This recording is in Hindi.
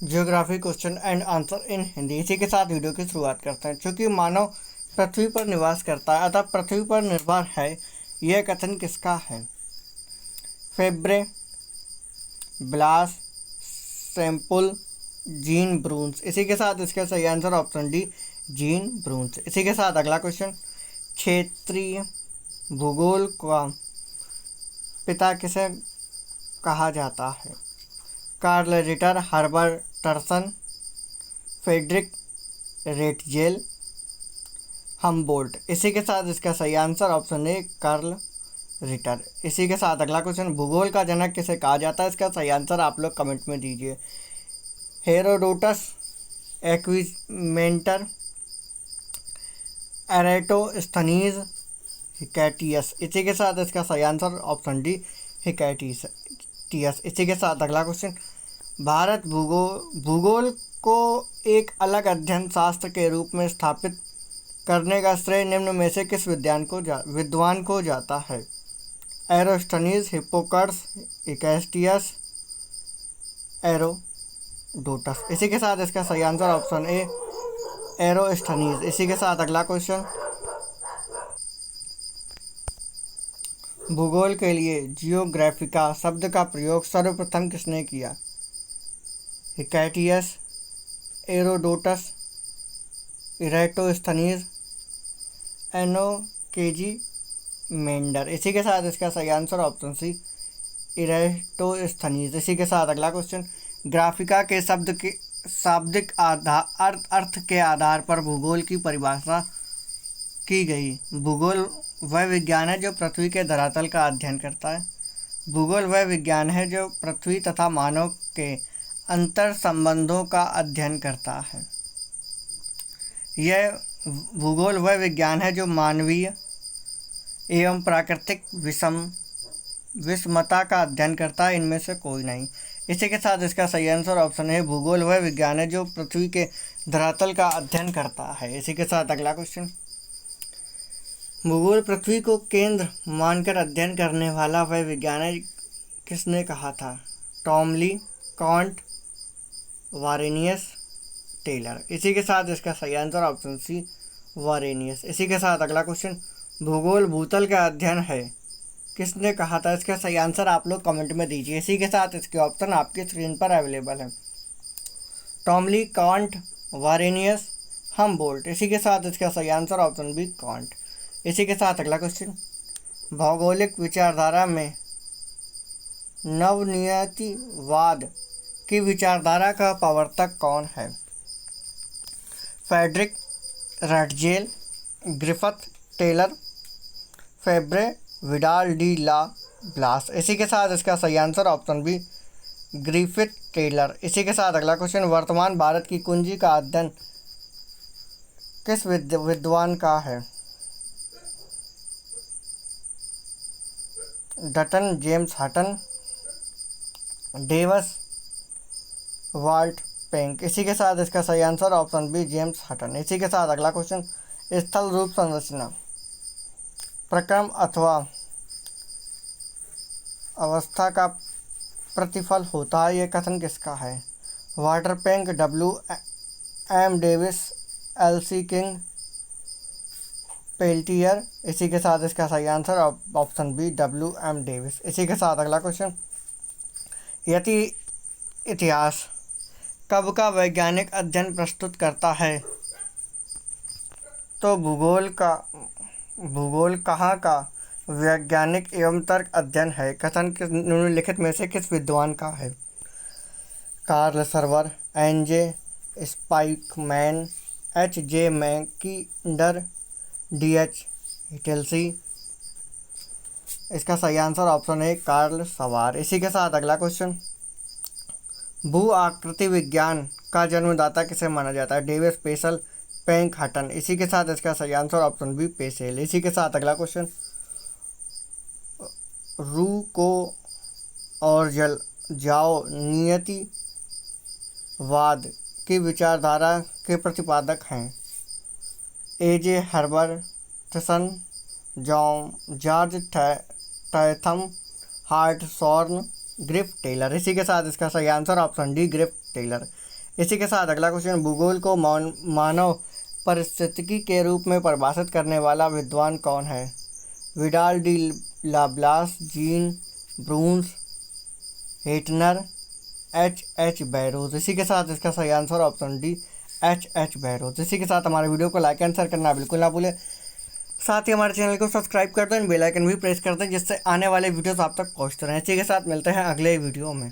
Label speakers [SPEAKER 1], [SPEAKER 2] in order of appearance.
[SPEAKER 1] Geography question and answer in Hindi. इसी के साथ वीडियो की शुरुआत करते हैं। चूँकि मानव पृथ्वी पर निवास करता है अतः पृथ्वी पर निर्भर है, यह कथन किसका है? फेब्रे, ब्लास, सैम्पुल, जीन ब्रून्स। इसी के साथ इसका सही आंसर ऑप्शन डी, जीन ब्रून्स। इसी के साथ अगला क्वेश्चन, क्षेत्रीय भूगोल का पिता किसे कहा जाता है? कार्ल रिटर, हर्बर्ट टर्सन, फ्रेडरिक रेटजेल, हमबोल्ट। इसी के साथ इसका सही answer option A, Karl Ritter. इसी के साथ अगला क्वेश्चन, भूगोल का जनक किसे कहा जाता है? इसका सही आंसर आप लोग कमेंट में दीजिए। हेरोडोटस, एक्विमेंटर, एरेटोस्थनीज, हिकैटियस। इसी के साथ इसका सही आंसर ऑप्शन डी, हिकैटियस। इसी के साथ अगला क्वेश्चन, भारत भूगोल को एक अलग अध्ययन शास्त्र के रूप में स्थापित करने का श्रेय निम्न में से किस विद्वान को जाता है? एरोस्टनीज, हिप्पोक्रेट्स, हिकैटियस, एरोडोटस। इसी के साथ इसका सही आंसर ऑप्शन ए, एरोस्टनीज। इसी के साथ अगला क्वेश्चन, भूगोल के लिए जियोग्राफिका शब्द का प्रयोग सर्वप्रथम किसने किया? हिकैटियस, एरोडोटस, इरेटोस्थनीज, एनोकेजीमेंडर। इसी के साथ इसका सही आंसर ऑप्शन सी, इरेटोस्थनीज। इसी के साथ अगला क्वेश्चन, ग्राफिका के शब्द के शाब्दिक अर्थ के आधार पर भूगोल की परिभाषा की गई। भूगोल वह विज्ञान है जो पृथ्वी के धरातल का अध्ययन करता है। भूगोल वह विज्ञान है जो पृथ्वी तथा मानव के अंतर संबंधों का अध्ययन करता है। यह भूगोल वह विज्ञान है जो मानवीय एवं प्राकृतिक विषमता का अध्ययन करता है, इनमें से कोई नहीं। इसी के साथ इसका सही आंसर ऑप्शन है, भूगोल वह विज्ञान है जो पृथ्वी के धरातल का अध्ययन करता है। इसी के साथ अगला क्वेश्चन, भूगोल पृथ्वी को केंद्र मानकर अध्ययन करने वाला वह वैज्ञानिक किसने कहा था? टॉमली, कांट, वारेनियस, टेलर। इसी के साथ इसका सही आंसर ऑप्शन सी, वारेनियस। इसी के साथ अगला क्वेश्चन, भूगोल भूतल का अध्ययन है किसने कहा था? इसका सही आंसर आप लोग कमेंट में दीजिए। इसी के साथ इसके ऑप्शन आपकी स्क्रीन पर अवेलेबल है। टॉमली, कांट, वारेनियस, हमबोल्ट। इसी के साथ इसका सही आंसर ऑप्शन बी, कांट। इसी के साथ अगला क्वेश्चन, भौगोलिक विचारधारा में नवनियतिवाद की विचारधारा का प्रवर्तक कौन है? Friedrich Ratzel, Griffith, Taylor, Febvre, Vidal de la Blache. इसी के साथ इसका सही answer option B, Griffith, Taylor. इसी के साथ अगला क्वेश्चन, वर्तमान भारत की कुंजी का अध्ययन किस विद्वान का है? Dutton, James Hutton, Davis, Walther Penck. इसी के साथ इसका सही answer option B, James Hutton. इसी के साथ अगला क्वेश्चन, स्थल रूप संरचना प्रक्रम अथवा अवस्था का प्रतिफल होता है, यह कथन किसका है? Walther Penck, W M Davis, L C King, Peltier. इसी के साथ इसका सही answer option B, W M Davis. इसी के साथ अगला क्वेश्चन, यदि इतिहास कब का वैज्ञानिक अध्ययन प्रस्तुत करता है तो भूगोल कहाँ का वैज्ञानिक एवं तर्क अध्ययन है? कथन निम्नलिखित में से किस विद्वान का है? Carl Sauer, N J Spykman, H J Mackinder, D H Whittlesey. इसका सही आंसर ऑप्शन है, कार्ल सवार। इसी के साथ अगला क्वेश्चन, भू आकृति विज्ञान का जन्मदाता किसे माना जाता है? डेविस, पेसल, पेंक, हटन। इसी के साथ इसका सही आंसर ऑप्शन बी, पेसेल। इसी के साथ अगला क्वेश्चन, रू को और जाओ नियतिवाद की विचारधारा के प्रतिपादक हैं? A J Herbertson, George Tatham, Hartshorne, Griff Taylor. इसी के साथ इसका सही answer option D, Griff Taylor. इसी के साथ अगला क्वेश्चन, भूगोल को मानव परिस्थितिकी के रूप में परिभाषित करने वाला विद्वान कौन है? Vidal de Lablache, Jean Brunhes, Hettner, H Barrows. इसी के साथ इसका सही answer option D H Barrows. इसी के साथ हमारे वीडियो को लाइक एंड शेयर करना बिल्कुल ना भूलें। साथ ही हमारे चैनल को सब्सक्राइब कर दें, बेल आइकन भी प्रेस कर दें, जिससे आने वाले वीडियोस आप तक पहुंचते रहें। इसी के साथ मिलते हैं अगले वीडियो में।